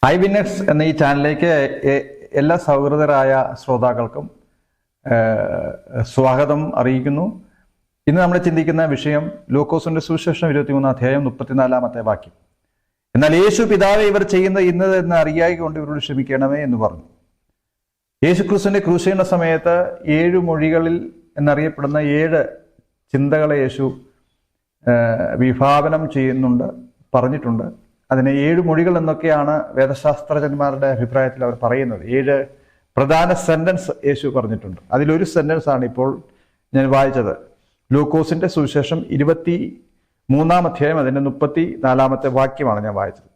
I witness എന്ന ഈ ചാനലിലേക്ക് എല്ലാ സൗഹൃദരായ ശ്രോതാക്കൾക്കും സ്വാഗതം അറിയിക്കുന്നു. ഇന്ന് നമ്മൾ ചിന്തിക്കുന്ന വിഷയം ലൂക്കോസിന്റെ സുവിശേഷം 23 അധ്യായം 34 വാക്യം. എന്നാൽ യേശു പിതാവേ ഇവർ ചെയ്യുന്നത് ഇന്നത് എന്ന് അറിയായിക്കൊണ്ട് ഇവരോട് ക്ഷമിക്കണമേ എന്ന് പറഞ്ഞു. യേശു ക്രിസ്തുവിന്റെ ക്രൂശീകരണ സമയത്ത് 7 മൊഴികളിൽ എന്നറിയപ്പെടുന്ന 7 ചിന്തകളെ യേശു വിഭാവനം പറഞ്ഞിട്ടുണ്ട്. അതിനെ 7 മൊഴികൾ എന്നൊക്കെയാണ് വേദശാസ്ത്രജ്ഞന്മാരുടെ അഭിപ്രായത്തിൽ അവർ പറയുന്നത്. 7 പ്രധാന സെന്റൻസ് യേശു പറഞ്ഞിട്ടുണ്ട്. അതിലൊരു സെന്റൻസ് ആണ് ഇപ്പോൾ ഞാൻ വായിച്ചത്. ലൂക്കോസിന്റെ സുവിശേഷം 23 അധ്യായം അതിന്റെ 34 വാക്യമാണ് ഞാൻ വായിച്ചത്.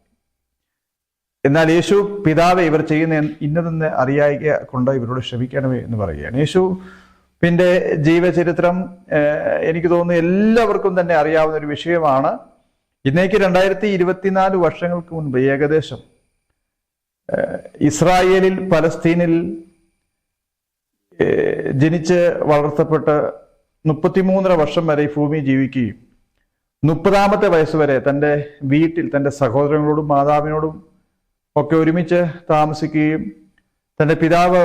എന്നാൽ യേശു പിതാവേ ഇവർ ചെയ്യുന്ന ഇന്നതെന്ന് അറിയായിക കൊണ്ട് ഇവരോട് ക്ഷമിക്കണമേ എന്ന് പറയുകയാണ്. യേശുവിന്റെ ജീവചരിത്രം എനിക്ക് തോന്നുന്നു എല്ലാവർക്കും തന്നെ അറിയാവുന്ന ഒരു വിഷയമാണ്. ഇന്നേക്ക് 2024 വർഷങ്ങൾക്ക് മുൻപ് ഏകദേശം ഇസ്രായേലിൽ പലസ്തീനിൽ ജനിച്ച് വളർത്തപ്പെട്ട് 33 വർഷം വരെ ഈ ഭൂമി ജീവിക്കുകയും 30ാമത്തെ വയസ്സ് വരെ തൻ്റെ വീട്ടിൽ തൻ്റെ സഹോദരങ്ങളോടും മാതാവിനോടും ഒക്കെ ഒരുമിച്ച് താമസിക്കുകയും തൻ്റെ പിതാവ്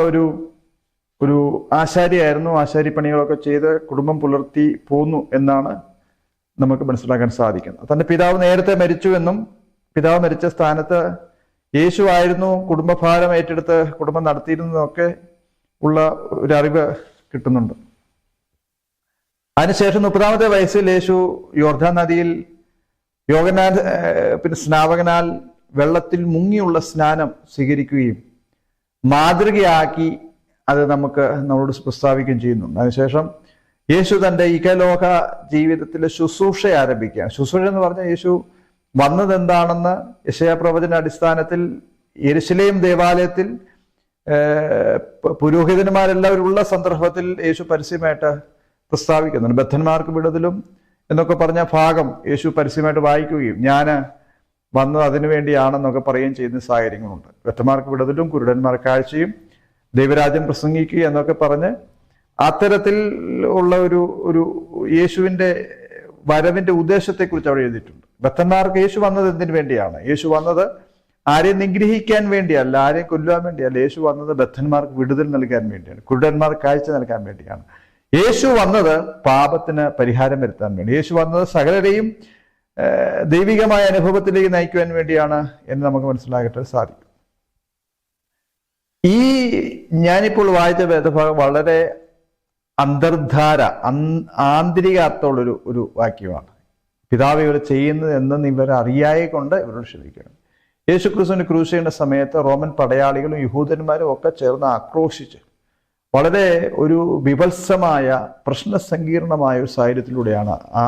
ഒരു ആശാരിയായിരുന്നു. ആശാരിപ്പണികളൊക്കെ ചെയ്ത് കുടുംബം പുലർത്തി പോന്നു എന്നാണ് നമുക്ക് മനസ്സിലാക്കാൻ സാധിക്കുന്നത്. തൻ്റെ പിതാവ് നേരത്തെ മരിച്ചുവെന്നും പിതാവ് മരിച്ച സ്ഥാനത്ത് യേശു ആയിരുന്നു കുടുംബഭാരം ഏറ്റെടുത്ത് കുടുംബം നടത്തിയിരുന്നതൊക്കെ ഉള്ള ഒരു അറിവ് കിട്ടുന്നുണ്ട്. അതിനുശേഷം 30ാമത്തെ വയസ്സിൽ യേശു യോർദാൻ നദിയിൽ സ്നാപകനാൽ വെള്ളത്തിൽ മുങ്ങിയുള്ള സ്നാനം സ്വീകരിക്കുകയും മാതൃകയാക്കി അത് നമ്മളോട് പ്രസ്താവിക്കുകയും ചെയ്യുന്നുണ്ട്. അതിനുശേഷം യേശു തൻ്റെ ഇഹലോക ജീവിതത്തിലെ ശുശ്രൂഷ ആരംഭിക്കുകയാണ്. ശുശ്രൂഷ എന്ന് പറഞ്ഞാൽ യേശു വന്നത് എന്താണെന്ന് യെശയ്യാ പ്രവചന അടിസ്ഥാനത്തിൽ യെരുശലേം ദേവാലയത്തിൽ പുരോഹിതന്മാരെല്ലാവരും ഉള്ള സന്ദർഭത്തിൽ യേശു പരസ്യമായിട്ട് പ്രസ്താവിക്കുന്നുണ്ട്. ബദ്ധന്മാർക്ക് വിടുതലും എന്നൊക്കെ പറഞ്ഞ ഭാഗം യേശു പരസ്യമായിട്ട് വായിക്കുകയും ഞാൻ വന്നത് അതിനു വേണ്ടിയാണെന്നൊക്കെ പറയുകയും ചെയ്യുന്ന സാഹചര്യങ്ങളുണ്ട്. ബദ്ധന്മാർക്ക് വിടുതലും കുരുടന്മാർക്ക് കാഴ്ചയും ദൈവരാജ്യം പ്രസംഗിക്കുക എന്നൊക്കെ പറഞ്ഞ് അത്തരത്തിൽ ഉള്ള ഒരു യേശുവിൻ്റെ വരവിന്റെ ഉദ്ദേശത്തെക്കുറിച്ച് അവിടെ എഴുതിയിട്ടുണ്ട്. ബദ്ധന്മാർക്ക് യേശു വന്നത് എന്തിനു വേണ്ടിയാണ്? യേശു വന്നത് ആരെയും നിഗ്രഹിക്കാൻ വേണ്ടിയല്ല, ആരെയും കൊല്ലുവാൻ വേണ്ടിയല്ല. യേശു വന്നത് ബദ്ധന്മാർക്ക് വിടുതൽ നൽകാൻ വേണ്ടിയാണ്, കുരുടന്മാർക്ക് കാഴ്ച നൽകാൻ വേണ്ടിയാണ്. യേശു വന്നത് പാപത്തിന് പരിഹാരം വരുത്താൻ വേണ്ടി. യേശു വന്നത് സകലരെയും ദൈവികമായ അനുഭവത്തിലേക്ക് നയിക്കുവാൻ വേണ്ടിയാണ് എന്ന് നമുക്ക് മനസ്സിലാക്കിയിട്ട് സാധിക്കും. ഈ ഞാനിപ്പോൾ വായിച്ച വേദഭാഗം വളരെ അന്തർധാര ആന്തരിക അർത്ഥമുള്ളൊരു ഒരു വാക്യമാണ്. പിതാവ് ഇവർ ചെയ്യുന്നത് എന്ന് ഇവർ അറിയായി കൊണ്ട് ഇവരോട് ക്ഷമിക്കണം. യേശു ക്രിസ്തുവിന് ക്രൂശിക്കേണ്ട സമയത്ത് റോമൻ പടയാളികളും യഹൂദന്മാരും ഒക്കെ ചേർന്ന് ആക്രോശിച്ച് വളരെ ഒരു വിവത്സമായ പ്രശ്നസങ്കീർണമായ ഒരു സാഹചര്യത്തിലൂടെയാണ് ആ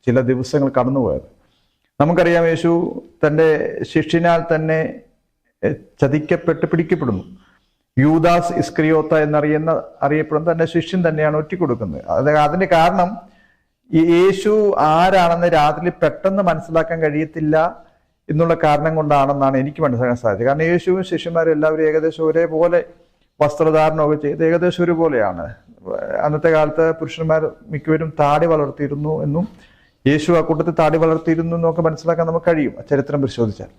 ചില ദിവസങ്ങൾ കടന്നുപോയത്. നമുക്കറിയാം, യേശു തൻ്റെ ശിഷ്യനാൽ തന്നെ ചതിക്കപ്പെട്ട് പിടിക്കപ്പെടുന്നു. യൂദാസ് ഇസ്കറിയോത്ത അറിയപ്പെടുന്ന തന്റെ ശിഷ്യൻ തന്നെയാണ് ഒറ്റിക്കൊടുക്കുന്നത്. അതിന്റെ കാരണം യേശു ആരാണെന്ന് രാത്രി പെട്ടെന്ന് മനസ്സിലാക്കാൻ കഴിയത്തില്ല എന്നുള്ള കാരണം കൊണ്ടാണെന്നാണ് എനിക്ക് മനസ്സിലാക്കാൻ സാധിച്ചത്. കാരണം യേശുവും ശിഷ്യന്മാരും എല്ലാവരും ഏകദേശം ഒരേപോലെ വസ്ത്രധാരണമൊക്കെ ചെയ്ത് ഏകദേശം ഒരുപോലെയാണ്. അന്നത്തെ കാലത്ത് പുരുഷന്മാർ മിക്കവരും താടി വളർത്തിയിരുന്നു എന്നും യേശു ആ കൂട്ടത്തിൽ താടി വളർത്തിയിരുന്നു എന്നൊക്കെ മനസ്സിലാക്കാൻ നമുക്ക് കഴിയും ചരിത്രം പരിശോധിച്ചാൽ.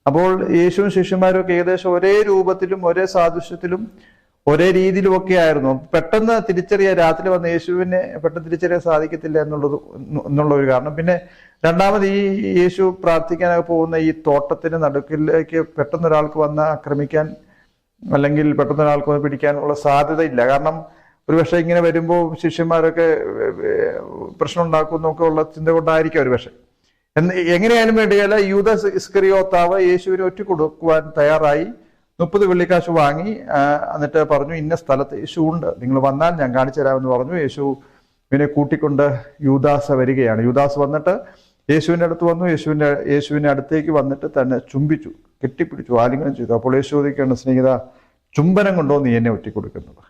അപ്പോൾ യേശുവും ശിഷ്യന്മാരും ഒക്കെ ഏകദേശം ഒരേ രൂപത്തിലും ഒരേ സാദൃശ്യത്തിലും ഒരേ രീതിയിലും ഒക്കെ ആയിരുന്നു. പെട്ടെന്ന് രാത്രി വന്ന യേശുവിനെ പെട്ടെന്ന് തിരിച്ചറിയാൻ സാധിക്കത്തില്ല എന്നുള്ള ഒരു കാരണം. പിന്നെ രണ്ടാമത് ഈ യേശു പ്രാർത്ഥിക്കാനൊക്കെ പോകുന്ന ഈ തോട്ടത്തിന് നടുക്കിലേക്ക് പെട്ടെന്ന് ഒരാൾക്ക് വന്ന് ആക്രമിക്കാൻ അല്ലെങ്കിൽ പെട്ടെന്ന് ഒരാൾക്ക് വന്ന് പിടിക്കാനുള്ള സാധ്യതയില്ല. കാരണം ഒരുപക്ഷെ ഇങ്ങനെ വരുമ്പോൾ ശിഷ്യന്മാരൊക്കെ പ്രശ്നം ഉണ്ടാക്കുന്നൊക്കെ ഉള്ള ചിന്ത കൊണ്ടായിരിക്കും ഒരുപക്ഷെ. എങ്ങനെയായാലും വേണ്ടിയല്ല, യൂദാസ് ഇസ്കറിയോത്താവ് യേശുവിനെ ഒറ്റിക്കൊടുക്കുവാൻ തയ്യാറായി 30 വെള്ളിക്കാശ് വാങ്ങി എന്നിട്ട് പറഞ്ഞു, ഇന്ന സ്ഥലത്ത് യേശു ഉണ്ട്, നിങ്ങൾ വന്നാൽ ഞാൻ കാണിച്ചു തരാമെന്ന് പറഞ്ഞു. യേശുവിനെ കൂട്ടിക്കൊണ്ട് യൂദാസ് വരികയാണ്. യൂദാസ് വന്നിട്ട് യേശുവിൻ്റെ അടുത്ത് വന്നു. യേശുവിനെ അടുത്തേക്ക് വന്നിട്ട് തന്നെ ചുംബിച്ചു, കെട്ടിപ്പിടിച്ചു, ആലിംഗനം ചെയ്തു. അപ്പോൾ യേശു ചോദിക്കേണ്ട, സ്നേഹിത, ചുംബനം കൊണ്ടോ നീ എന്നെ ഒറ്റിക്കൊടുക്കുന്നത്?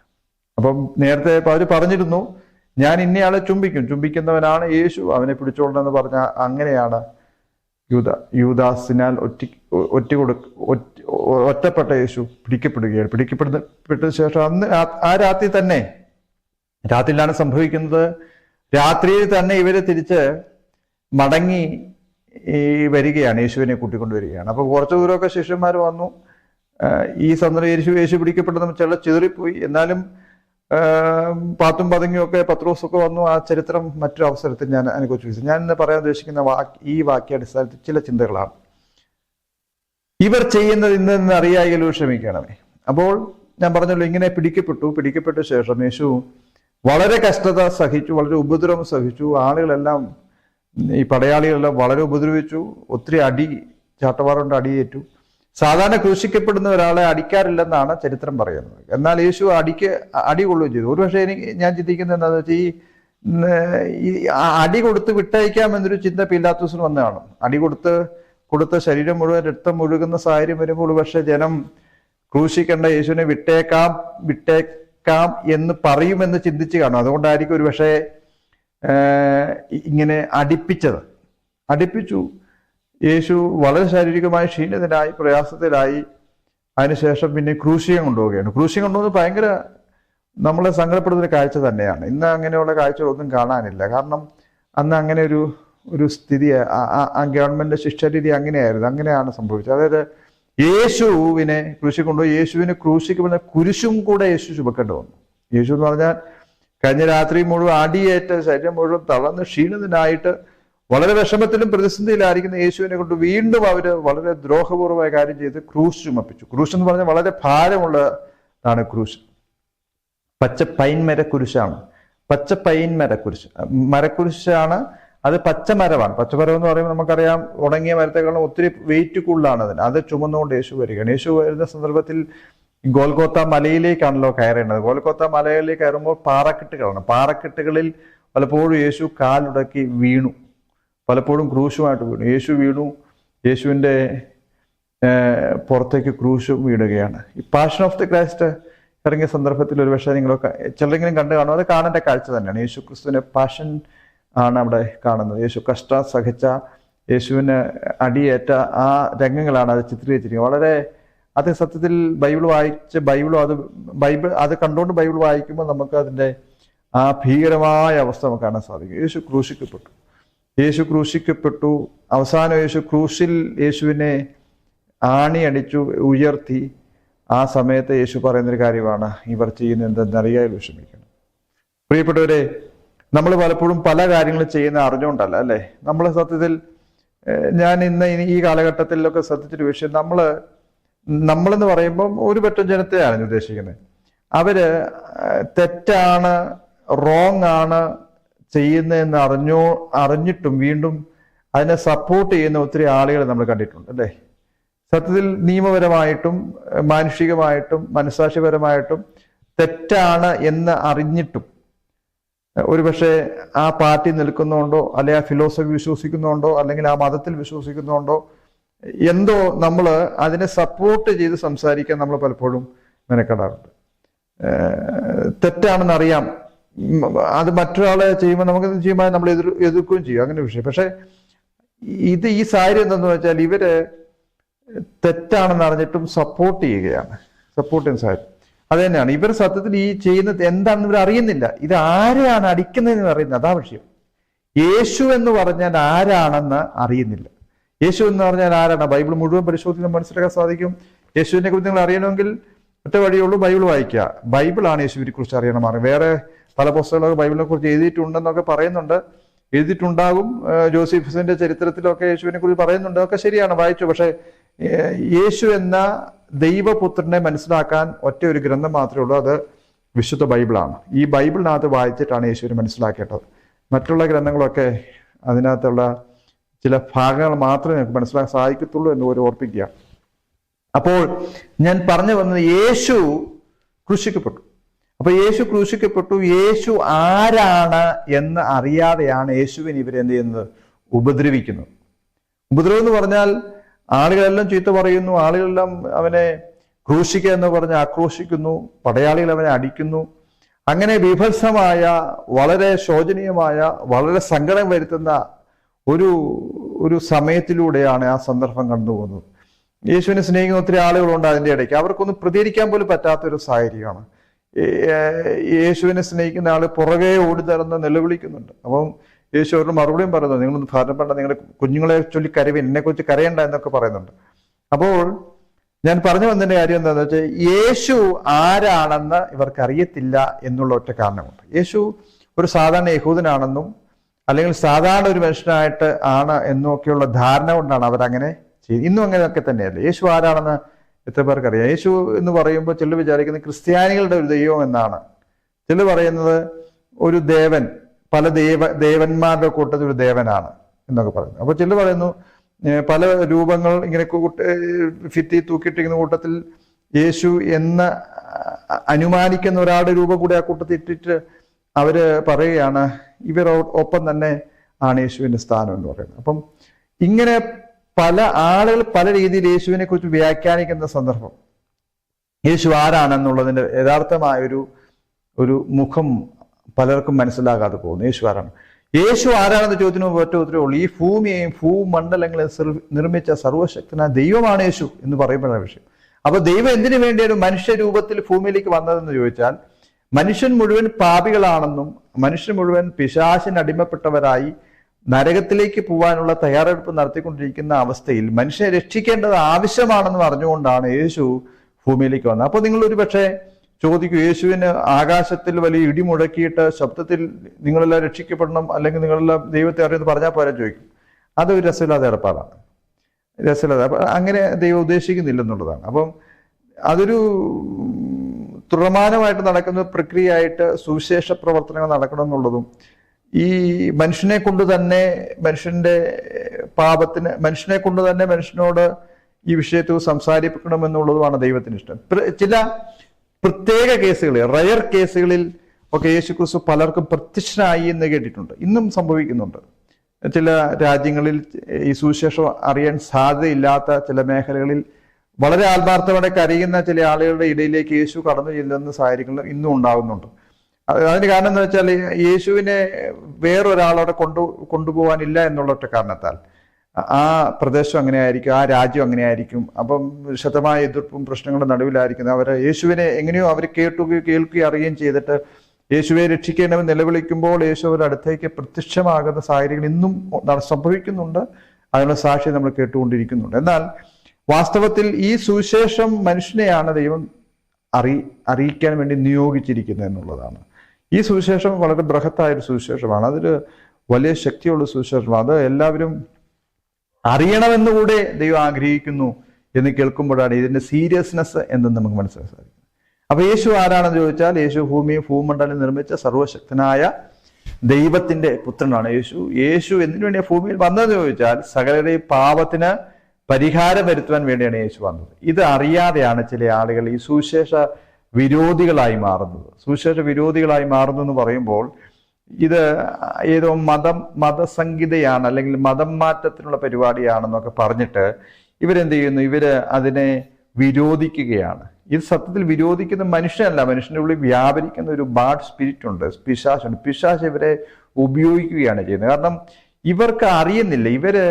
അപ്പം നേരത്തെ അവർ പറഞ്ഞിരുന്നു, ഞാൻ ഇന്നയാളെ ചുംബിക്കുന്നവനാണ് യേശു, അവനെ പിടിച്ചോളണമെന്ന് പറഞ്ഞ അങ്ങനെയാണ് യൂദാസിനാൽ ഒറ്റപ്പെട്ട യേശു പിടിക്കപ്പെടുകയാണ്. പിടിക്കപ്പെട്ട ശേഷം അന്ന് ആ രാത്രിയിലാണ് സംഭവിക്കുന്നത്. രാത്രിയിൽ തന്നെ ഇവരെ തിരിച്ച് മടങ്ങി വരികയാണ്, യേശുവിനെ കൂട്ടിക്കൊണ്ടുവരികയാണ്. അപ്പോൾ കുറച്ചു ദൂരമൊക്കെ ശിഷ്യന്മാർ വന്നു. ഈ സന്ദർഭം യേശു പിടിക്കപ്പെട്ടത് ചിതറിപ്പോയി. എന്നാലും പാത്തും പതുങ്ങിയൊക്കെ പത്രോസൊക്കെ വന്നു. ആ ചരിത്രം മറ്റൊരു അവസരത്തിൽ ഞാൻ അതിനെക്കുറിച്ച് ഞാൻ ഇന്ന് പറയാൻ ഉദ്ദേശിക്കുന്ന ഈ വാക്യാടിസ്ഥാനത്തിൽ ചില ചിന്തകളാണ്. ഇവർ ചെയ്യുന്നത് ഇന്ന് അറിയായെങ്കിലും ക്ഷമിക്കണമേ. അപ്പോൾ ഞാൻ പറഞ്ഞല്ലോ, ഇങ്ങനെ പിടിക്കപ്പെട്ട ശേഷം യേശു വളരെ കഷ്ടത സഹിച്ചു, വളരെ ഉപദ്രവം സഹിച്ചു. ആളുകളെല്ലാം, ഈ പടയാളികളെല്ലാം വളരെ ഉപദ്രവിച്ചു. ഒത്തിരി ചാട്ടവാറുകൊണ്ട് അടിയേറ്റു. സാധാരണ ക്രൂശിക്കപ്പെടുന്ന ഒരാളെ അടിക്കാറില്ലെന്നാണ് ചരിത്രം പറയുന്നത്. എന്നാൽ യേശു അടി കൊള്ളുകയും ചെയ്തു. ഒരുപക്ഷെ ഞാൻ ചിന്തിക്കുന്നത് എന്താണെന്ന് വെച്ചാൽ, ഈ അടി കൊടുത്ത് വിട്ടയക്കാമെന്നൊരു ചിന്ത പീലാത്തോസിന് വന്നതാണ്. അടി കൊടുത്ത ശരീരം മുഴുവൻ രക്തം ഒഴുകുന്ന സാഹചര്യം വരുമ്പോൾ പക്ഷെ ജനം ക്രൂശിക്കേണ്ട, യേശുവിനെ വിട്ടേക്കാം എന്ന് പറയുമെന്ന് ചിന്തിച്ച് കാണും. അതുകൊണ്ടായിരിക്കും ഒരു പക്ഷേ ഇങ്ങനെ അടിപ്പിച്ചു. യേശു വളരെ ശാരീരികമായി ക്ഷീണിതനായി, പ്രയാസത്തിലായി. അതിനുശേഷം പിന്നെ ക്രൂശികം കൊണ്ടുപോവുകയാണ്. ക്രൂശികം കൊണ്ടുപോകുന്നത് ഭയങ്കര നമ്മളെ സങ്കടപ്പെടുന്നൊരു കാഴ്ച തന്നെയാണ്. ഇന്ന് അങ്ങനെയുള്ള കാഴ്ചകളൊന്നും കാണാനില്ല. കാരണം അന്ന് അങ്ങനെ ഒരു സ്ഥിതി, ആ ഗവൺമെന്റ് ശിക്ഷാരീതി അങ്ങനെയാണ് സംഭവിച്ചത്. അതായത് യേശുവിനെ ക്രൂശിക്കൊണ്ടുപോയി, യേശുവിനെ ക്രൂശിക്കുമ്പോൾ കുരിശും കൂടെ യേശു ചുമക്കേണ്ടി വന്നു. യേശു എന്ന് പറഞ്ഞാൽ കഴിഞ്ഞ രാത്രി മുഴുവൻ അടിയേറ്റ് ശരീരം മുഴുവൻ തളർന്ന് ക്ഷീണിതനായിട്ട് വളരെ വിഷമത്തിലും പ്രതിസന്ധിയിലായിരിക്കുന്ന യേശുവിനെ കൊണ്ട് വീണ്ടും അവർ വളരെ ദ്രോഹപൂർവമായ കാര്യം ചെയ്ത് ക്രൂശ് ചുമപ്പിച്ചു. ക്രൂശ് എന്ന് പറഞ്ഞാൽ വളരെ ഭാരമുള്ളതാണ് ക്രൂശ്. പച്ച പൈൻ മരക്കുരിശാണ്. മരക്കുരിശാണ്. അത് പച്ചമരമാണ്. പച്ചമരം എന്ന് പറയുമ്പോൾ നമുക്കറിയാം, ഉണങ്ങിയ മരത്തെക്കാളും ഒത്തിരി വെയിറ്റ് കൂടുതലാണ് അതിന്. അത് ചുമന്നുകൊണ്ട് യേശു വരികയാണ്. യേശു വരുന്ന സന്ദർഭത്തിൽ ഗോൽഗോത്ത മലയിലേക്കാണല്ലോ കയറേണ്ടത്. ഗോൽഗോത്ത മലയിലേക്ക് കയറുമ്പോൾ പാറക്കെട്ടുകളിൽ പലപ്പോഴും യേശു കാലുടക്കി വീണു. പലപ്പോഴും ക്രൂശുമായിട്ട് വീണു. യേശുവിൻ്റെ പുറത്തേക്ക് ക്രൂശും വീടുകയാണ്. ഈ പാഷൻ ഓഫ് ദി ക്രൈസ്റ്റ് ഇറങ്ങിയ സന്ദർഭത്തിൽ ഒരു പക്ഷേ നിങ്ങളൊക്കെ ചിലരെങ്കിലും കണ്ടു കാണും. അത് കാണേണ്ട കാഴ്ച തന്നെയാണ്. യേശു ക്രിസ്തുവിനെ പാഷൻ ആണ് അവിടെ കാണുന്നത്. യേശു കഷ്ടം സഹിച്ച, യേശുവിന് അടിയേറ്റ ആ രംഗങ്ങളാണ് അത് ചിത്രീകരിച്ചിരിക്കുന്നത്. വളരെ അത് സത്യത്തിൽ അത് കണ്ടുകൊണ്ട് ബൈബിൾ വായിക്കുമ്പോൾ നമുക്ക് അതിൻ്റെ ആ ഭീകരമായ അവസ്ഥ നമുക്ക് കാണാൻ സാധിക്കും. യേശു ക്രൂശിക്കപ്പെട്ടു. അവസാനം യേശു ക്രൂശിൽ യേശുവിനെ അടിച്ചു ഉയർത്തി. ആ സമയത്ത് യേശു പറയുന്നൊരു കാര്യമാണ്, ഇവർ ചെയ്യുന്ന എന്തെന്നറിയാൻ വിഷമിക്കണം. പ്രിയപ്പെട്ടവരെ, നമ്മൾ പലപ്പോഴും പല കാര്യങ്ങളും ചെയ്യുന്ന അറിഞ്ഞുകൊണ്ടല്ല, അല്ലേ? നമ്മൾ സത്യത്തിൽ ഞാൻ ഇന്ന് ഈ കാലഘട്ടത്തിലൊക്കെ ശ്രദ്ധിച്ചൊരു വിഷയം, നമ്മളെന്ന് പറയുമ്പം ഒരു പറ്റം ജനത്തെയാണ് ഉദ്ദേശിക്കുന്നത്. അവര് തെറ്റാണ്, റോങ് ആണ് ചെയ്യുന്നതെന്ന് അറിഞ്ഞിട്ടും വീണ്ടും അതിനെ സപ്പോർട്ട് ചെയ്യുന്ന ഒത്തിരി ആളുകളെ നമ്മൾ കണ്ടിട്ടുണ്ട്, അല്ലേ? സത്യത്തിൽ നിയമപരമായിട്ടും മാനുഷികമായിട്ടും മനസാക്ഷിപരമായിട്ടും തെറ്റാണ് എന്ന് അറിഞ്ഞിട്ടും ഒരുപക്ഷെ ആ പാർട്ടി നിൽക്കുന്നുണ്ടോ, അല്ലെ ആ ഫിലോസഫി വിശ്വസിക്കുന്നുണ്ടോ, അല്ലെങ്കിൽ ആ മതത്തിൽ വിശ്വസിക്കുന്നുണ്ടോ, എന്തോ നമ്മൾ അതിനെ സപ്പോർട്ട് ചെയ്ത് സംസാരിക്കാൻ നമ്മൾ പലപ്പോഴും മെനക്കെടാറുണ്ട്. തെറ്റാണെന്ന് അറിയാം, അത് മറ്റൊരാളെ ചെയ്യുമ്പോൾ നമുക്ക് ചെയ്യുമ്പോൾ നമ്മൾ എതിർക്കുകയും ചെയ്യും, അങ്ങനെ വിഷയം. പക്ഷെ ഈ സാഹചര്യം എന്താണെന്ന് വെച്ചാൽ ഇവര് തെറ്റാണെന്ന് അറിഞ്ഞിട്ടും സപ്പോർട്ട് ചെയ്യുകയാണ്. സപ്പോർട്ട് ചെയ്യുന്ന സാഹചര്യം അത് തന്നെയാണ്. ഇവർ സത്യത്തിൽ ഈ ചെയ്യുന്നത് എന്താണെന്ന് ഇവർ അറിയുന്നില്ല. ഇത് ആരെയാണ് അടിക്കുന്നതെന്ന് അറിയുന്നത്, അതാ വിഷയം. യേശു എന്ന് പറഞ്ഞാൽ ആരാണെന്ന് അറിയുന്നില്ല. യേശു എന്ന് പറഞ്ഞാൽ ആരാണ്? ബൈബിൾ മുഴുവൻ പരിശോധിച്ച് മനസ്സിലാക്കാൻ സാധിക്കും. യേശുവിനെ കുറിച്ച് നിങ്ങൾ അറിയണമെങ്കിൽ ഒറ്റ വഴിയുള്ളൂ, ബൈബിൾ വായിക്കുക. ബൈബിളാണ് യേശുവിനെ കുറിച്ച് അറിയണം. വേറെ പല പുസ്തകങ്ങളൊക്കെ ബൈബിളിനെ കുറിച്ച് എഴുതിയിട്ടുണ്ടെന്നൊക്കെ പറയുന്നുണ്ട്, എഴുതിയിട്ടുണ്ടാകും. ജോസഫിന്റെ ചരിത്രത്തിലൊക്കെ യേശുവിനെ കുറിച്ച് പറയുന്നുണ്ട്, അതൊക്കെ ശരിയാണ്, വായിച്ചു. പക്ഷെ യേശു എന്ന ദൈവപുത്രനെ മനസ്സിലാക്കാൻ ഒറ്റ ഒരു ഗ്രന്ഥം മാത്രമേ ഉള്ളൂ, അത് വിശുദ്ധ ബൈബിളാണ്. ഈ ബൈബിളിനകത്ത് വായിച്ചിട്ടാണ് യേശുവിനെ മനസ്സിലാക്കേണ്ടത്. മറ്റുള്ള ഗ്രന്ഥങ്ങളൊക്കെ അതിനകത്തുള്ള ചില ഭാഗങ്ങൾ മാത്രമേ നമുക്ക് മനസ്സിലാക്കാൻ സാധിക്കത്തുള്ളൂ എന്ന് ഒരു ഓർപ്പിക്കുക. അപ്പോൾ ഞാൻ പറഞ്ഞു വന്നത്, യേശു ക്രൂശിക്കപ്പെട്ടു. അപ്പൊ യേശു ക്രൂശിക്കപ്പെട്ടു. യേശു ആരാണ് എന്ന് അറിയാതെയാണ് യേശുവിനെ ഇവരെന്ത് ചെയ്യുന്നത്? ഉപദ്രവിക്കുന്നത്. ഉപദ്രവം എന്ന് പറഞ്ഞാൽ ആളുകളെല്ലാം ചീത്ത പറയുന്നു, ആളുകളെല്ലാം അവനെ ക്രൂശിക്കുക എന്ന് പറഞ്ഞ് ആക്രോശിക്കുന്നു, പടയാളികൾ അവനെ അടിക്കുന്നു. അങ്ങനെ വിഭത്സമായ, വളരെ ശോചനീയമായ, വളരെ സങ്കടം വരുത്തുന്ന ഒരു സമയത്തിലൂടെയാണ് ആ സന്ദർഭം കടന്നു പോകുന്നത്. യേശുവിനെ സ്നേഹിക്കുന്ന ഒത്തിരി ആളുകളുണ്ട് അതിൻ്റെ ഇടയ്ക്ക്. അവർക്കൊന്നും പ്രതികരിക്കാൻ പോലും പറ്റാത്തൊരു സാഹചര്യമാണ്. യേശുവിനെ സ്നേഹിക്കുന്ന ആൾ പുറകെ ഓടി നടന്ന് നിലവിളിക്കുന്നുണ്ട്. അപ്പം യേശു അവരുടെ മറുപടിയും പറയുന്നു, നിങ്ങളൊന്ന് ഭാരപ്പെടേണ്ട, നിങ്ങളുടെ കുഞ്ഞുങ്ങളെ ചൊല്ലി കരവിൻ, എന്നെക്കുറിച്ച് കരയണ്ട എന്നൊക്കെ പറയുന്നുണ്ട്. അപ്പോൾ ഞാൻ പറഞ്ഞു വന്നതിന്റെ കാര്യം എന്താണെന്ന് വെച്ചാൽ, യേശു ആരാണെന്ന് ഇവർക്ക് അറിയത്തില്ല എന്നുള്ള ഒറ്റ കാരണമുണ്ട്. യേശു ഒരു സാധാരണ യഹൂദനാണെന്നും അല്ലെങ്കിൽ സാധാരണ ഒരു മനുഷ്യനായിട്ട് ആണ് എന്നൊക്കെയുള്ള ധാരണ കൊണ്ടാണ് അവരങ്ങനെ ചെയ്യുന്നത്. ഇന്നും അങ്ങനെയൊക്കെ തന്നെയല്ലേ. യേശു ആരാണെന്ന് എത്ര പേർക്ക് അറിയാം? യേശു എന്ന് പറയുമ്പോൾ ചിലർ വിചാരിക്കുന്നത് ക്രിസ്ത്യാനികളുടെ ഒരു ദൈവം എന്നാണ്. ചിലർ പറയുന്നത് ഒരു ദേവൻ, പല ദേവന്മാരുടെ കൂട്ടത്തിൽ ഒരു ദേവനാണ് എന്നൊക്കെ പറയുന്നു. അപ്പോൾ ചിലർ പറയുന്നു പല രൂപങ്ങൾ ഇങ്ങനെ ഭിത്തി തൂക്കിയിട്ടിരിക്കുന്ന കൂട്ടത്തിൽ യേശു എന്ന് അനുമാനിക്കുന്ന ഒരാളുടെ രൂപം കൂടി ആ കൂട്ടത്തിൽ ഇട്ടിട്ട് അവര് പറയുകയാണ് ഇവരൊപ്പം തന്നെ ആണ് യേശുവിന്റെ സ്ഥാനം എന്ന് പറയുന്നത്. അപ്പം ഇങ്ങനെ പല ആളുകൾ പല രീതിയിൽ യേശുവിനെ കുറിച്ച് വ്യാഖ്യാനിക്കുന്ന സന്ദർഭം, യേശു ആരാണെന്നുള്ളതിന്റെ യഥാർത്ഥമായ ഒരു മുഖം പലർക്കും മനസ്സിലാകാതെ പോകുന്നു. യേശു ആരാണ്? യേശു ആരാണെന്ന് ചോദ്യത്തിന് ഒറ്റ ഉത്തരവേ ഉള്ളൂ. ഈ ഭൂമിയെയും ഭൂമണ്ഡലങ്ങളെയും നിർമ്മിച്ച സർവശക്തനായ ദൈവമാണ് യേശു എന്ന് പറയപ്പെടുന്ന വിഷയം. അപ്പൊ ദൈവം എന്തിനു വേണ്ടിയാണ് മനുഷ്യരൂപത്തിൽ ഭൂമിയിലേക്ക് വന്നതെന്ന് ചോദിച്ചാൽ, മനുഷ്യൻ മുഴുവൻ പാപികളാണെന്നും മനുഷ്യൻ മുഴുവൻ പിശാചിന് അടിമപ്പെട്ടവരായി നരകത്തിലേക്ക് പോകാനുള്ള തയ്യാറെടുപ്പ് നടത്തിക്കൊണ്ടിരിക്കുന്ന അവസ്ഥയിൽ മനുഷ്യനെ രക്ഷിക്കേണ്ടത് ആവശ്യമാണെന്ന് അറിഞ്ഞുകൊണ്ടാണ് യേശു ഭൂമിയിലേക്ക് വന്നത്. അപ്പോൾ നിങ്ങൾ ഒരു പക്ഷേ ചോദിക്കും, യേശുവിന് ആകാശത്തിൽ വലിയ ഇടി മുഴക്കിയിട്ട് ശബ്ദത്തിൽ നിങ്ങളെല്ലാം രക്ഷിക്കപ്പെടണം, അല്ലെങ്കിൽ നിങ്ങളെല്ലാം ദൈവത്തെ അറിയുമെന്ന് പറഞ്ഞാൽ പോരാ ചോദിക്കും. അതൊരു രസമില്ലാത്ത ഏർപ്പാടാണ്, രസമില്ലാതെ. അപ്പം അങ്ങനെ ദൈവം ഉദ്ദേശിക്കുന്നില്ലെന്നുള്ളതാണ്. അപ്പം അതൊരു തുടർമാനമായിട്ട് നടക്കുന്ന പ്രക്രിയയായിട്ട് സുവിശേഷ പ്രവർത്തനങ്ങൾ നടക്കണം എന്നുള്ളതും, ഈ മനുഷ്യനെ കൊണ്ട് തന്നെ മനുഷ്യന്റെ പാപത്തിന് മനുഷ്യനെ കൊണ്ട് തന്നെ മനുഷ്യനോട് ഈ വിഷയത്തിൽ സംസാരിപ്പിക്കണമെന്നുള്ളതുമാണ് ദൈവത്തിന് ഇഷ്ടം. ചില പ്രത്യേക കേസുകളിൽ, റയർ കേസുകളിൽ ഒക്കെ യേശുക്രിസ്തു പലർക്കും പ്രത്യക്ഷനായി എന്ന് കേട്ടിട്ടുണ്ട്. ഇന്നും സംഭവിക്കുന്നുണ്ട്. ചില രാജ്യങ്ങളിൽ ഈ സുവിശേഷം അറിയാൻ സാധ്യതയില്ലാത്ത ചില മേഖലകളിൽ വളരെ ആത്മാർത്ഥത്തോടെ കരയുന്ന ചില ആളുകളുടെ ഇടയിലേക്ക് യേശു കടന്നു ചെല്ലുന്ന സാഹചര്യങ്ങൾ ഇന്നും ഉണ്ടാകുന്നുണ്ട്. അതിന് കാരണം എന്താ വെച്ചാൽ, യേശുവിനെ വേറൊരാളോടെ കൊണ്ടുപോകാനില്ല എന്നുള്ള ഒറ്റ കാരണത്താൽ ആ പ്രദേശം അങ്ങനെ ആയിരിക്കും, ആ രാജ്യം അങ്ങനെ ആയിരിക്കും. അപ്പം ശക്തമായ എതിർപ്പും പ്രശ്നങ്ങളുടെ നടുവിലായിരിക്കുന്നത്. അവരെ യേശുവിനെ എങ്ങനെയോ അവർ കേൾക്കുകയും അറിയുകയും ചെയ്തിട്ട് യേശുവെ രക്ഷിക്കണമെന്ന് നിലവിളിക്കുമ്പോൾ യേശു അവരുടെ അടുത്തേക്ക് പ്രത്യക്ഷമാകുന്ന സാഹചര്യങ്ങൾ ഇന്നും സംഭവിക്കുന്നുണ്ട്. അതിനുള്ള സാക്ഷി നമ്മൾ കേട്ടുകൊണ്ടിരിക്കുന്നുണ്ട്. എന്നാൽ വാസ്തവത്തിൽ ഈ സുവിശേഷം മനുഷ്യനെയാണ് ദൈവം അറിയിക്കാൻ വേണ്ടി നിയോഗിച്ചിരിക്കുന്നത് എന്നുള്ളതാണ്. ഈ സുവിശേഷം വളരെ ബൃഹത്തായൊരു സുവിശേഷമാണ്. അതൊരു വലിയ ശക്തിയുള്ള സുവിശേഷമാണ്. അത് എല്ലാവരും അറിയണമെന്നുകൂടെ ദൈവം ആഗ്രഹിക്കുന്നു എന്ന് കേൾക്കുമ്പോഴാണ് ഇതിന്റെ സീരിയസ്നെസ് എന്തെന്ന് നമുക്ക് മനസ്സിലാക്കാൻ സാധിക്കും. അപ്പൊ യേശു ആരാണെന്ന് ചോദിച്ചാൽ, യേശു ഭൂമിയും ഭൂമണ്ഡലം നിർമ്മിച്ച സർവശക്തനായ ദൈവത്തിന്റെ പുത്രനാണ് യേശു. യേശു എന്തിനു വേണ്ടിയാണ് ഭൂമിയിൽ വന്നതെന്ന് ചോദിച്ചാൽ, സകലരുടെയും പാപത്തിന് പരിഹാരം വരുത്തുവാൻ വേണ്ടിയാണ് യേശു വന്നത്. ഇത് അറിയാതെയാണ് ചില ആളുകൾ ഈ സുവിശേഷ വിരോധികളായി മാറുന്നത്. സുവിശേഷ വിരോധികളായി മാറുന്നു എന്ന് പറയുമ്പോൾ ഇത് ഏതോ മതസംഹിതയാണ് അല്ലെങ്കിൽ മതം മാറ്റത്തിനുള്ള പരിപാടിയാണെന്നൊക്കെ പറഞ്ഞിട്ട് ഇവരെന്ത് ചെയ്യുന്നു? ഇവര് അതിനെ വിരോധിക്കുകയാണ്. ഇത് സത്യത്തിൽ വിരോധിക്കുന്ന മനുഷ്യനല്ല, മനുഷ്യന്റെ ഉള്ളിൽ വ്യാപരിക്കുന്ന ഒരു ബാഡ് സ്പിരിറ്റ് ഉണ്ട്, പിശാചുണ്ട്. പിശാച് ഇവരെ ഉപയോഗിക്കുകയാണ് ചെയ്യുന്നത്. കാരണം ഇവർക്ക് അറിയുന്നില്ല, ഇവര്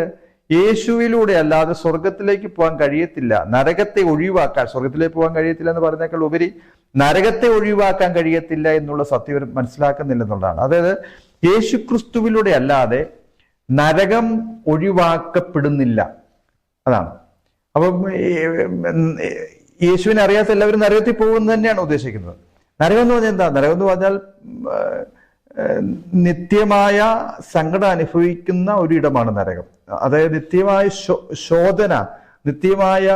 യേശുവിലൂടെ അല്ലാതെ സ്വർഗത്തിലേക്ക് പോകാൻ കഴിയത്തില്ല, നരകത്തെ ഒഴിവാക്കാൻ, സ്വർഗത്തിലേക്ക് പോകാൻ കഴിയത്തില്ല എന്ന് പറയുന്നേക്കാൾ ഉപരി നരകത്തെ ഒഴിവാക്കാൻ കഴിയത്തില്ല എന്നുള്ള സത്യം ഇവർ മനസ്സിലാക്കുന്നില്ല എന്നുള്ളതാണ്. അതായത് യേശുക്രിസ്തുവിലൂടെ അല്ലാതെ നരകം ഒഴിവാക്കപ്പെടുന്നില്ല, അതാണ്. അപ്പം യേശുവിനെ അറിയാത്ത എല്ലാവരും നരകത്തിൽ പോകുമെന്ന് തന്നെയാണ് ഉദ്ദേശിക്കുന്നത്. നരകം എന്ന് പറഞ്ഞാൽ എന്താ? നരകം എന്ന് പറഞ്ഞാൽ നിത്യമായ സങ്കടം അനുഭവിക്കുന്ന ഒരിടമാണ് നരകം. അതായത് നിത്യമായ ശോധന, നിത്യമായ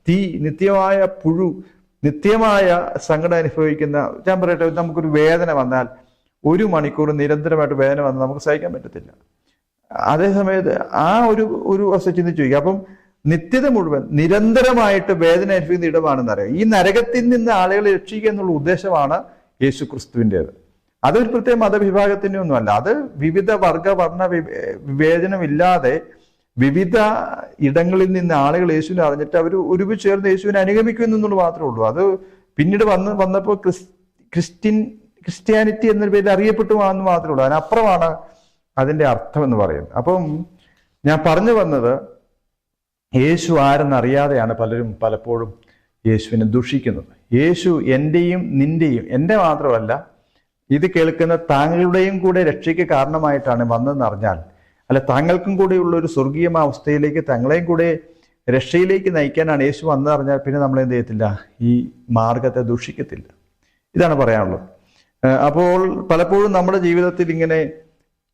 തീ, നിത്യമായ പുഴു, നിത്യമായ സങ്കടം അനുഭവിക്കുന്ന. ഞാൻ പറയട്ടെ, നമുക്കൊരു വേദന വന്നാൽ 1 മണിക്കൂർ നിരന്തരമായിട്ട് വേദന വന്നാൽ നമുക്ക് സഹിക്കാൻ പറ്റത്തില്ല. അതേസമയത്ത് ആ ഒരു അവസ്ഥ ചിന്തിച്ചു ചോദിക്കുക. അപ്പം നിത്യത മുഴുവൻ നിരന്തരമായിട്ട് വേദന അനുഭവിക്കുന്ന ഇടമാണ് നരകം. ഈ നരകത്തിൽ നിന്ന് ആളുകളെ രക്ഷിക്കുക എന്നുള്ള ഉദ്ദേശമാണ് യേശു ക്രിസ്തുവിൻ്റെത്. അതൊരു പ്രത്യേക മതവിഭാഗത്തിൻ്റെ ഒന്നുമല്ല. അത് വിവിധ വർഗ വർണ്ണ വിവേചനമില്ലാതെ വിവിധ ഇടങ്ങളിൽ നിന്ന് ആളുകൾ യേശുവിനെ അറിഞ്ഞിട്ട് അവർ ഒരുമിച്ച് ചേർന്ന് യേശുവിനെ അനുഗമിക്കുന്നു എന്നുള്ളത് മാത്രമേ ഉള്ളൂ. അത് പിന്നീട് വന്നപ്പോൾ ക്രിസ്ത്യാനിറ്റി എന്ന പേരിൽ അറിയപ്പെട്ടുവാന്ന് മാത്രമേ ഉള്ളൂ. അതിനപ്പുറമാണ് അതിൻ്റെ അർത്ഥം എന്ന് പറയുന്നത്. അപ്പം ഞാൻ പറഞ്ഞു വന്നത്, യേശു ആരെന്നറിയാതെയാണ് പലരും പലപ്പോഴും യേശുവിനെ ദുഷിക്കുന്നത്. യേശു എൻ്റെയും നിൻ്റെയും, എൻ്റെ മാത്രമല്ല ഇത് കേൾക്കുന്ന താങ്കളുടെയും കൂടെ രക്ഷയ്ക്ക് കാരണമായിട്ടാണ് വന്നതെന്ന് അറിഞ്ഞാൽ, അല്ല താങ്കൾക്കും കൂടെയുള്ള ഒരു സ്വർഗീയ അവസ്ഥയിലേക്ക് തങ്ങളെയും കൂടെ രക്ഷയിലേക്ക് നയിക്കാനാണ് യേശു വന്നറിഞ്ഞാൽ പിന്നെ നമ്മൾ എന്ത് ചെയ്യത്തില്ല? ഈ മാർഗത്തെ ദൂഷിക്കത്തില്ല. ഇതാണ് പറയാനുള്ളത്. അപ്പോൾ പലപ്പോഴും നമ്മുടെ ജീവിതത്തിൽ ഇങ്ങനെ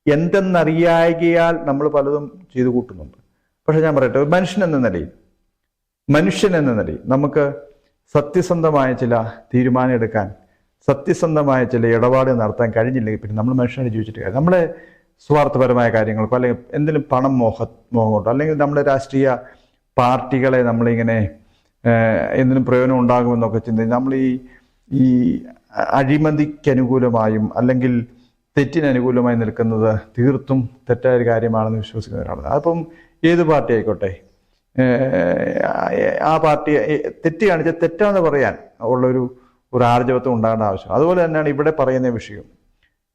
എന്തെന്നറിയായികയാൽ നമ്മൾ പലതും ചെയ്തു കൂട്ടുന്നുണ്ട്. പക്ഷെ ഞാൻ പറയട്ടെ, ഒരു മനുഷ്യൻ എന്ന നിലയിൽ നമുക്ക് സത്യസന്ധമായ ചില തീരുമാനം എടുക്കാൻ, സത്യസന്ധമായ ചില ഇടപാട് നടത്താൻ കഴിഞ്ഞില്ലെങ്കിൽ പിന്നെ നമ്മൾ മനുഷ്യനായിട്ട് ജീവിച്ചിട്ട് കാര്യം. നമ്മളെ സ്വാർത്ഥപരമായ കാര്യങ്ങൾക്കോ അല്ലെങ്കിൽ എന്തെങ്കിലും പണം മോഹം കൊണ്ടോ അല്ലെങ്കിൽ നമ്മുടെ രാഷ്ട്രീയ പാർട്ടികളെ നമ്മളിങ്ങനെ എന്തിനും പ്രയോജനം ഉണ്ടാകുമെന്നൊക്കെ ചിന്തിച്ച് നമ്മൾ ഈ അഴിമതിക്ക് അനുകൂലമായും അല്ലെങ്കിൽ തെറ്റിന് അനുകൂലമായി നിൽക്കുന്നത് തീർത്തും തെറ്റായ ഒരു കാര്യമാണെന്ന് വിശ്വസിക്കുന്നവരാണ്. അപ്പം ഏത് പാർട്ടി ആയിക്കോട്ടെ, ആ പാർട്ടി തെറ്റ് കാണിച്ചാൽ തെറ്റാന്ന് പറയാൻ ഉള്ളൊരു ആർജവത്വം ഉണ്ടാകേണ്ട ആവശ്യം. അതുപോലെ തന്നെയാണ് ഇവിടെ പറയുന്ന വിഷയം.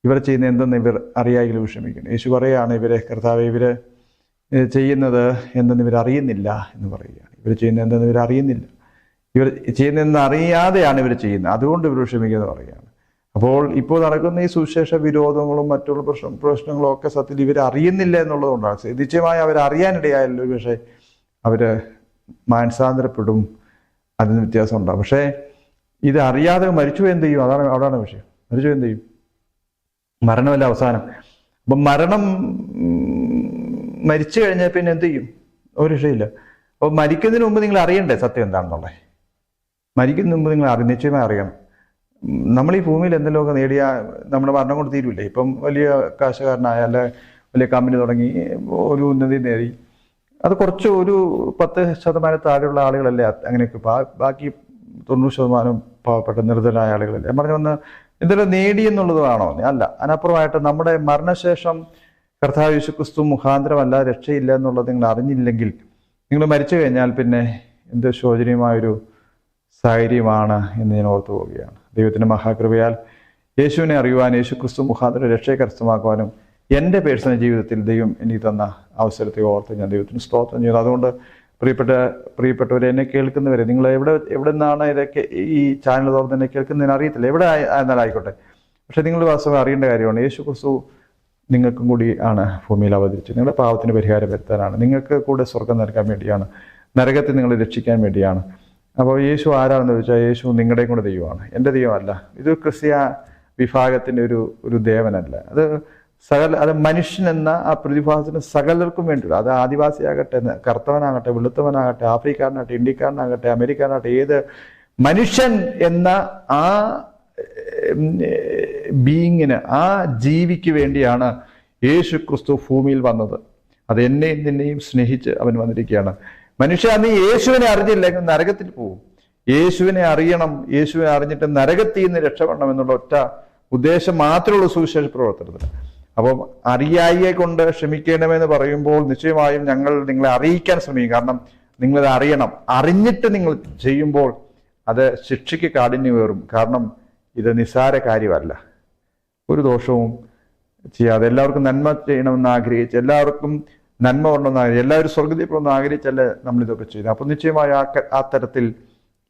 ഇവർ ചെയ്യുന്ന എന്തെന്ന് ഇവർ അറിയാമെങ്കിലും വിഷമിക്കുന്നു. യേശു പറയുകയാണ്, കർത്താവ് ഇവര് ചെയ്യുന്നത് എന്തെന്ന് ഇവർ അറിയുന്നില്ല എന്ന് പറയുകയാണ്. ഇവർ ചെയ്യുന്ന എന്തെന്ന് ഇവർ അറിയുന്നില്ല, ഇവർ ചെയ്യുന്നതെന്ന് അറിയാതെയാണ് ഇവർ ചെയ്യുന്നത്, അതുകൊണ്ട് ഇവർ വിഷമിക്കുന്നത് പറയുകയാണ്. അപ്പോൾ ഇപ്പോൾ നടക്കുന്ന ഈ സുവിശേഷ വിരോധങ്ങളും മറ്റുള്ള പ്രശ്നങ്ങളും ഒക്കെ സത്യത്തിൽ ഇവർ അറിയുന്നില്ല എന്നുള്ളതുകൊണ്ടാണ്. നിശ്ചയമായി അവർ അറിയാനിടയായല്ലോ, പക്ഷേ അവര് മാനസാന്തരപ്പെടും, അതിന് വ്യത്യാസം ഉണ്ടാകും. പക്ഷേ ഇത് അറിയാതെ മരിച്ചു എന്ത് ചെയ്യും? അവിടാണ് വിഷയം. മരിച്ചു എന്ത് ചെയ്യും? മരണമല്ല അവസാനം. അപ്പം മരിച്ചു കഴിഞ്ഞാൽ പിന്നെ എന്ത് ചെയ്യും? ഒരു രക്ഷയില്ല. അപ്പോൾ മരിക്കുന്നതിന് മുമ്പ് നിങ്ങൾ അറിയണ്ടേ സത്യം എന്താണെന്നുള്ളത്? മരിക്കുന്നതിന് മുമ്പ് നിങ്ങൾ നിശ്ചയമായി അറിയണം. നമ്മൾ ഈ ഭൂമിയിൽ എന്തെങ്കിലുമൊക്കെ നേടിയാൽ നമ്മുടെ മരണം കൊണ്ട് തീരുമില്ലേ? ഇപ്പം വലിയ കാശുകാരനായ അല്ലെ വലിയ കമ്പനി തുടങ്ങി ഒരു ഉന്നതി നേടി, അത് കുറച്ച് ഒരു 10% താഴെയുള്ള ആളുകളല്ലേ അങ്ങനെയൊക്കെ. ബാക്കി 90% പാവപ്പെട്ട നിർധനായ ആളുകളല്ലേ. ഞാൻ പറഞ്ഞു വന്ന് എന്തെങ്കിലും നേടി എന്നുള്ളതാണോ? അല്ല. അതിനപ്പുറമായിട്ട് നമ്മുടെ മരണശേഷം കർത്താവ് യേശുക്രിസ്തു മുഖാന്തരമല്ല രക്ഷയില്ല എന്നുള്ളത് നിങ്ങൾ അറിഞ്ഞില്ലെങ്കിൽ, നിങ്ങൾ മരിച്ചു കഴിഞ്ഞാൽ പിന്നെ എന്ത് ശോചനീയമായൊരു സാഹചര്യമാണ് എന്ന് ഞാൻ ഓർത്തു പോവുകയാണ്. ദൈവത്തിൻ്റെ മഹാകൃപയാൽ യേശുവിനെ അറിയുവാൻ, യേശുക്രിസ്തു മുഖാന്തരം രക്ഷയെ കരസ്ഥമാക്കുവാനും എൻ്റെ പേഴ്സണൽ ജീവിതത്തിൽ ദൈവം എനിക്ക് തന്ന അവസരത്തെ ഓർത്ത് ഞാൻ ദൈവത്തിന് സ്തോത്രം ചെയ്യുന്നു. അതുകൊണ്ട് പ്രിയപ്പെട്ടവരെ, എന്നെ കേൾക്കുന്നവരെ, നിങ്ങൾ എവിടെ നിന്നാണ് ഇതൊക്കെ ഈ ചാനൽ തുറന്ന് എന്നെ കേൾക്കുന്നതിന് അറിയത്തില്ല, എവിടെ ആയിരുന്നാലും ആയിക്കോട്ടെ. പക്ഷെ നിങ്ങൾ വാസ്തവം അറിയേണ്ട കാര്യമാണ്, യേശുക്രിസ്തു നിങ്ങൾക്കും കൂടി ആണ് ഭൂമിയിൽ അവതരിച്ചത്. നിങ്ങളുടെ പാവത്തിന് പരിഹാരം വരുത്താനാണ്, നിങ്ങൾക്ക് കൂടെ സ്വർഗം നൽകാൻ വേണ്ടിയാണ്, നരകത്തിൽ നിങ്ങളെ രക്ഷിക്കാൻ വേണ്ടിയാണ്. അപ്പോൾ യേശു ആരാണെന്ന് ചോദിച്ചാൽ, യേശു നിങ്ങളുടെയും കൂടെ ദൈവമാണ്, എൻ്റെ ദൈവമല്ല. ഇത് ക്രിസ്തീയ വിഭാഗത്തിൻ്റെ ഒരു ദേവനല്ല. അത് മനുഷ്യൻ എന്ന ആ പ്രതിഭാസത്തിന് സകലർക്കും വേണ്ടിയുള്ള, അത് ആദിവാസിയാകട്ടെ, കറുത്തവനാകട്ടെ, വെളുത്തവനാകട്ടെ, ആഫ്രിക്കാരനാകട്ടെ, ഇന്ത്യക്കാരനാകട്ടെ, അമേരിക്കാരനാകട്ടെ, ഏത് മനുഷ്യൻ എന്ന ആ ബീയിങ്ങിന്, ആ ജീവിക്ക് വേണ്ടിയാണ് യേശു ക്രിസ്തു ഭൂമിയിൽ വന്നത്. അത് എന്നെയും നിന്നെയും സ്നേഹിച്ച് അവൻ വന്നിരിക്കുകയാണ്. മനുഷ്യ, നീ യേശുവിനെ അറിഞ്ഞില്ലെങ്കിൽ നരകത്തിൽ പോകും. യേശുവിനെ അറിയണം, യേശുവിനെ അറിഞ്ഞിട്ട് നരകത്തിൽ നിന്ന് രക്ഷപ്പെടണം എന്നുള്ള ഒറ്റ ഉദ്ദേശം മാത്രമുള്ള സുവിശേഷ പ്രവർത്തനത്തിന്. അപ്പം അറിയായിയെ കൊണ്ട് ക്ഷമിക്കണമെന്ന് പറയുമ്പോൾ നിശ്ചയമായും ഞങ്ങൾ നിങ്ങളെ അറിയിക്കാൻ ശ്രമിക്കും. കാരണം നിങ്ങളത് അറിയണം. അറിഞ്ഞിട്ട് നിങ്ങൾ ചെയ്യുമ്പോൾ അത് ശിക്ഷയ്ക്ക് കാഠിന്യമേറും. കാരണം ഇത് നിസ്സാര കാര്യമല്ല. ഒരു ദോഷവും ചെയ്യാതെ എല്ലാവർക്കും നന്മ ചെയ്യണമെന്ന് ആഗ്രഹിച്ച്, എല്ലാവർക്കും നന്മ കൊണ്ടെന്ന് ആഗ്രഹിച്ച്, എല്ലാവരും സ്വർഗത്തിൽ പോകണമെന്ന് ആഗ്രഹിച്ചല്ലേ നമ്മളിതൊക്കെ ചെയ്യുന്നത്. അപ്പം നിശ്ചയമായി ആ തരത്തിൽ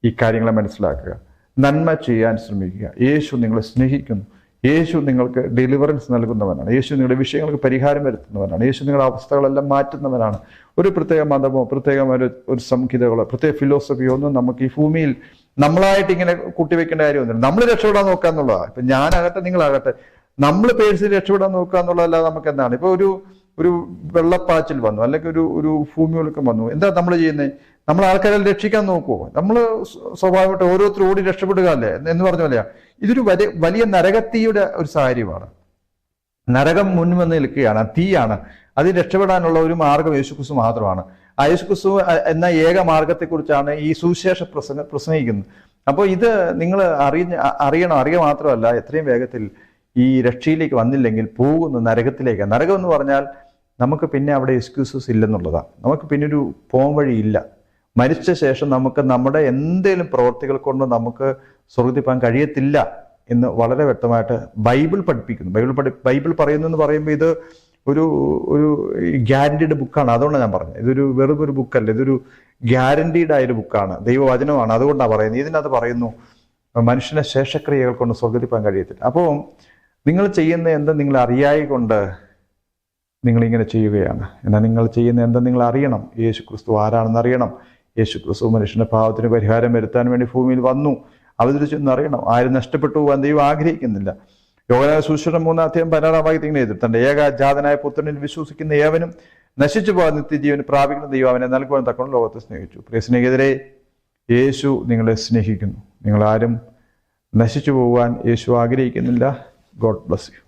ഈ കാര്യങ്ങളെ മനസ്സിലാക്കുക, നന്മ ചെയ്യാൻ ശ്രമിക്കുക. യേശു നിങ്ങളെ സ്നേഹിക്കുന്നു. യേശു നിങ്ങൾക്ക് ഡെലിവറൻസ് നൽകുന്നവനാണ്. യേശു നിങ്ങളുടെ വിഷയങ്ങൾക്ക് പരിഹാരം വരുത്തുന്നവനാണ്. യേശു നിങ്ങളുടെ അവസ്ഥകളെല്ലാം മാറ്റുന്നവനാണ്. ഒരു പ്രത്യേക മതമോ പ്രത്യേകം ഒരു സംഹിതകളോ പ്രത്യേക ഫിലോസഫിയോ ഒന്നും നമുക്ക് ഈ ഭൂമിയിൽ നമ്മളായിട്ട് ഇങ്ങനെ കൂട്ടിവെക്കേണ്ട കാര്യമൊന്നുമില്ല. നമ്മൾ രക്ഷപ്പെടാൻ നോക്കുക എന്നുള്ളതാണ്. ഇപ്പം ഞാനാകട്ടെ നിങ്ങളാകട്ടെ, നമ്മൾ പേഴ്സിൽ രക്ഷപ്പെടാൻ നോക്കുക എന്നുള്ളതല്ലാതെ നമുക്ക് എന്താണ്? ഇപ്പോൾ ഒരു വെള്ളപ്പാച്ചിൽ വന്നു, അല്ലെങ്കിൽ ഒരു ഭൂമിയൊലുക്കം വന്നു, എന്താ നമ്മൾ ചെയ്യുന്നത്? നമ്മൾ ആൾക്കാരെ രക്ഷിക്കാൻ നോക്കുമോ? നമ്മൾ സ്വാഭാവികമായിട്ട് ഓരോരുത്തരും ഓടി രക്ഷപ്പെടുക അല്ലേ എന്ന് പറഞ്ഞ പോലെയാ. ഇതൊരു വലിയ നരകത്തീയുടെ ഒരു സാഹചര്യമാണ്. നരകം മുൻവന്ന് നിൽക്കുകയാണ്, തീയാണ്. അതിൽ രക്ഷപ്പെടാനുള്ള ഒരു മാർഗം യേശുക്രിസ്തു മാത്രമാണ്. ആ യേശുക്രിസ്തു എന്ന ഏക മാർഗത്തെക്കുറിച്ചാണ് ഈ സുവിശേഷ പ്രസംഗിക്കുന്നത്. അപ്പോൾ ഇത് നിങ്ങൾ അറിയണം. അറിയുക മാത്രമല്ല, എത്രയും വേഗത്തിൽ ഈ രക്ഷയിലേക്ക് വന്നില്ലെങ്കിൽ പോകുന്ന നരകത്തിലേക്കാണ്. നരകം എന്ന് പറഞ്ഞാൽ നമുക്ക് പിന്നെ അവിടെ എക്സ്ക്യൂസസ് ഇല്ലെന്നുള്ളതാണ്. നമുക്ക് പിന്നെ ഒരു പോം വഴിയില്ല. മരിച്ച ശേഷം നമുക്ക് നമ്മുടെ എന്തെങ്കിലും പ്രവർത്തികൾ കൊണ്ട് നമുക്ക് സ്വർഗ്ഗത്തിൽ പോകാൻ കഴിയത്തില്ല എന്ന് വളരെ വ്യക്തമായിട്ട് ബൈബിൾ പഠിപ്പിക്കുന്നു. ബൈബിൾ പറയുന്നു എന്ന് പറയുമ്പോൾ ഇത് ഒരു ഗ്യാരണ്ടീഡ് ബുക്കാണ്. അതുകൊണ്ടാണ് ഞാൻ പറഞ്ഞത്, ഇതൊരു വെറും ഒരു ബുക്കല്ല, ഇതൊരു ഗ്യാരണ്ടീഡ് ആയൊരു ബുക്കാണ്, ദൈവവചനമാണ്. അതുകൊണ്ടാണ് പറയുന്നത്. ഇതിനകത്ത് പറയുന്നു മനുഷ്യനെ ശേഷക്രിയകൾ കൊണ്ട് സ്വർഗ്ഗത്തിൽ പോകാൻ കഴിയത്തില്ല. അപ്പോൾ നിങ്ങൾ ചെയ്യുന്ന എന്ത് നിങ്ങൾ അറിയായി കൊണ്ട് നിങ്ങളിങ്ങനെ ചെയ്യുകയാണ്. എന്നാൽ നിങ്ങൾ ചെയ്യുന്ന എന്ത് നിങ്ങൾ അറിയണം. യേശു ക്രിസ്തു ആരാണെന്ന് അറിയണം. യേശു ക്രിസ്തു മനുഷ്യന്റെ പാപത്തിന് പരിഹാരം വരുത്താൻ വേണ്ടി ഭൂമിയിൽ വന്നു, അവതരിച്ചെന്ന് അറിയണം. ആരും നഷ്ടപ്പെട്ടു പോകാൻ ദൈവം ആഗ്രഹിക്കുന്നില്ല. യോഹന്നാൻ സുവിശേഷം 3:16 ഇങ്ങനെ എഴുതി, തന്റെ ഏകജാതനായ പുത്രനിൽ വിശ്വസിക്കുന്ന ഏവനും നശിച്ചു പോകാൻ നിത്യജീവന് പ്രാപിക്കുന്ന ദൈവം അവനെ നൽകുവാൻ തക്കൊണ്ട് ലോകത്തെ സ്നേഹിച്ചു. പ്രിയ സ്നേഹിതരെ, യേശു നിങ്ങളെ സ്നേഹിക്കുന്നു. നിങ്ങളാരും നശിച്ചു പോകുവാൻ യേശു ആഗ്രഹിക്കുന്നില്ല. God bless you.